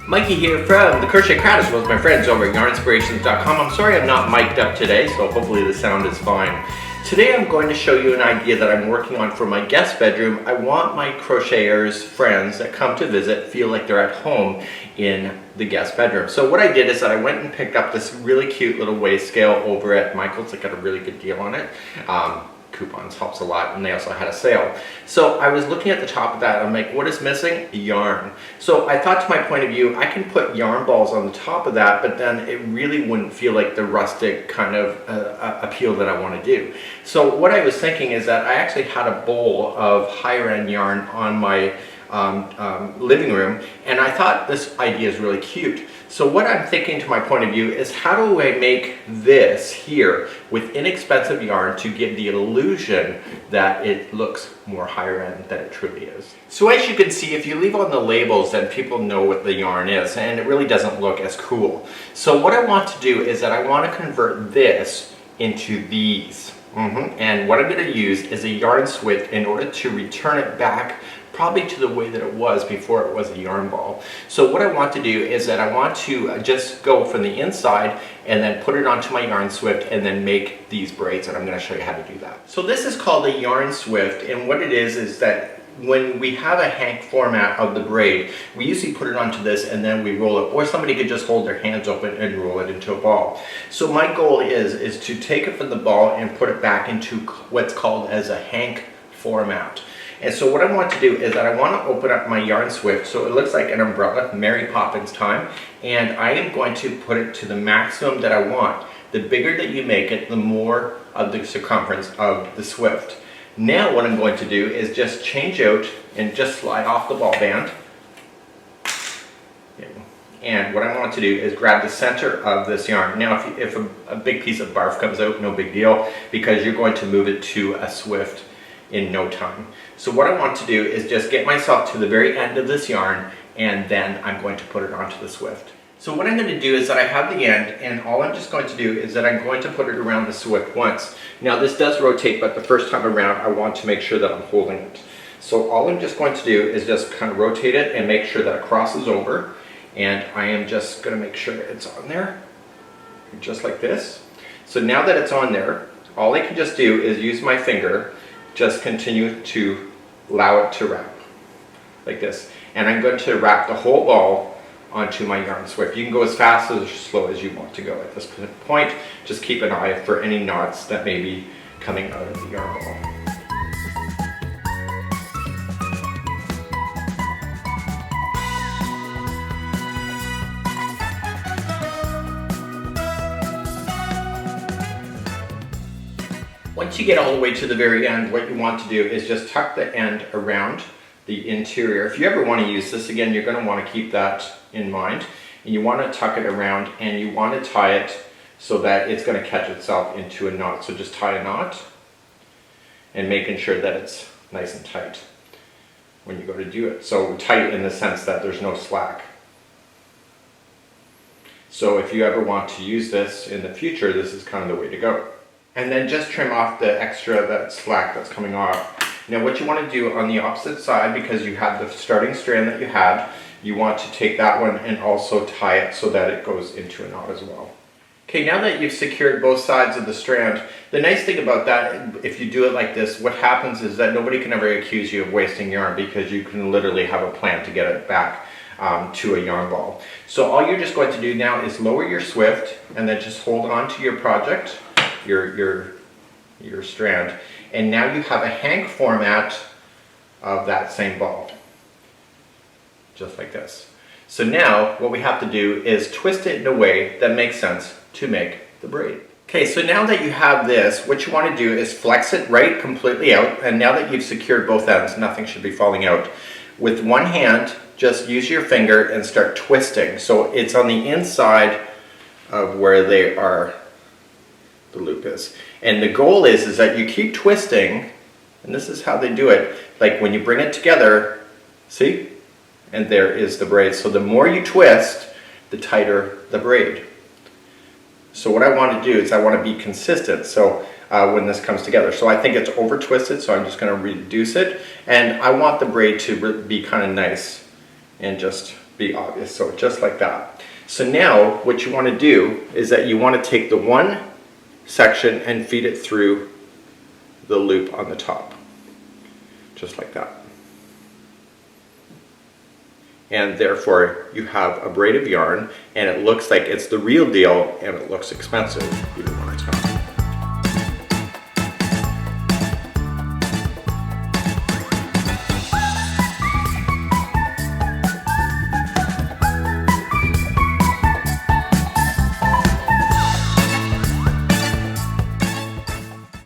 Mikey here from the Crochet Crowd with my friends over at yarnspirations.com. I'm sorry I'm not mic'd up today, so hopefully the sound is fine. Today I'm going to show you an idea that I'm working on for my guest bedroom. I want my crocheters friends that come to visit feel like they're at home in the guest bedroom. So what I did is that I went and picked up this really cute little waist scale over at Michael's. I got a really good deal on it. Coupons helps a lot, and they also had a sale. So I was looking at the top of that, I'm like, what is missing? Yarn. So I thought, to my point of view, I can put yarn balls on the top of that, but then it really wouldn't feel like the rustic kind of appeal that I want to do. So what I was thinking is that I actually had a bowl of higher end yarn on my living room, and I thought this idea is really cute. So what I'm thinking, to my point of view, is how do I make this here with inexpensive yarn to give the illusion that it looks more higher end than it truly is. So as you can see, if you leave on the labels, then people know what the yarn is, and it really doesn't look as cool. So what I want to do is that I want to convert this into these. And what I'm going to use is a yarn swift in order to return it back probably to the way that it was before it was a yarn ball. So what I want to do is that I want to just go from the inside and then put it onto my yarn swift and then make these braids, and I'm going to show you how to do that. So this is called a yarn swift, and what it is that when we have a hank format of the braid, we usually put it onto this and then we roll it, or somebody could just hold their hands open and roll it into a ball. So my goal is to take it from the ball and put it back into what's called as a hank format. And so what I want to do is that I want to open up my yarn swift so it looks like an umbrella, Mary Poppins time, and I am going to put it to the maximum that I want. The bigger that you make it, the more of the circumference of the swift. Now what I'm going to do is just change out and just slide off the ball band. And what I want to do is grab the center of this yarn. Now if a big piece of barf comes out, no big deal, because you're going to move it to a swift in no time. So what I want to do is just get myself to the very end of this yarn, and then I'm going to put it onto the swift. So what I'm going to do is that I have the end, and all I'm just going to do is that I'm going to put it around the swift once. Now this does rotate, but the first time around I want to make sure that I'm holding it. So all I'm just going to do is just kind of rotate it and make sure that it crosses over, and I am just going to make sure it's on there, just like this. So now that it's on there, all I can just do is use my finger, just continue to allow it to wrap like this, and I'm going to wrap the whole ball onto my yarn swift. You can go as fast or as slow as you want to go at this point. Just keep an eye for any knots that may be coming out of the yarn ball. Once you get all the way to the very end, what you want to do is just tuck the end around the interior. If you ever want to use this, again, you're going to want to keep that in mind. And you want to tuck it around, and you want to tie it so that it's going to catch itself into a knot. So just tie a knot and making sure that it's nice and tight when you go to do it. So tight in the sense that there's no slack. So if you ever want to use this in the future, this is kind of the way to go. And then just trim off the extra, that slack that's coming off. Now what you want to do on the opposite side, because you have the starting strand that you had, you want to take that one and also tie it so that it goes into a knot as well. Okay, now that you've secured both sides of the strand, the nice thing about that, if you do it like this, what happens is that nobody can ever accuse you of wasting yarn, because you can literally have a plan to get it back to a yarn ball. So all you're just going to do now is lower your swift and then just hold on to your project, your strand, and now you have a hank format of that same ball, just like this. So now what we have to do is twist it in a way that makes sense to make the braid. Okay, so now that you have this, what you want to do is flex it right completely out, and now that you've secured both ends, nothing should be falling out. With one hand, just use your finger and start twisting so it's on the inside of where they are, the loop is. And the goal is that you keep twisting, and this is how they do it, like when you bring it together, see? And there is the braid. So the more you twist, the tighter the braid. So what I want to do is I want to be consistent. So when this comes together. So I think it's over twisted, so I'm just going to reduce it. And I want the braid to be kind of nice and just be obvious. So just like that. So now what you want to do is that you want to take the one section and feed it through the loop on the top. Just like that. And therefore you have a braid of yarn and it looks like it's the real deal and it looks expensive even when it's not.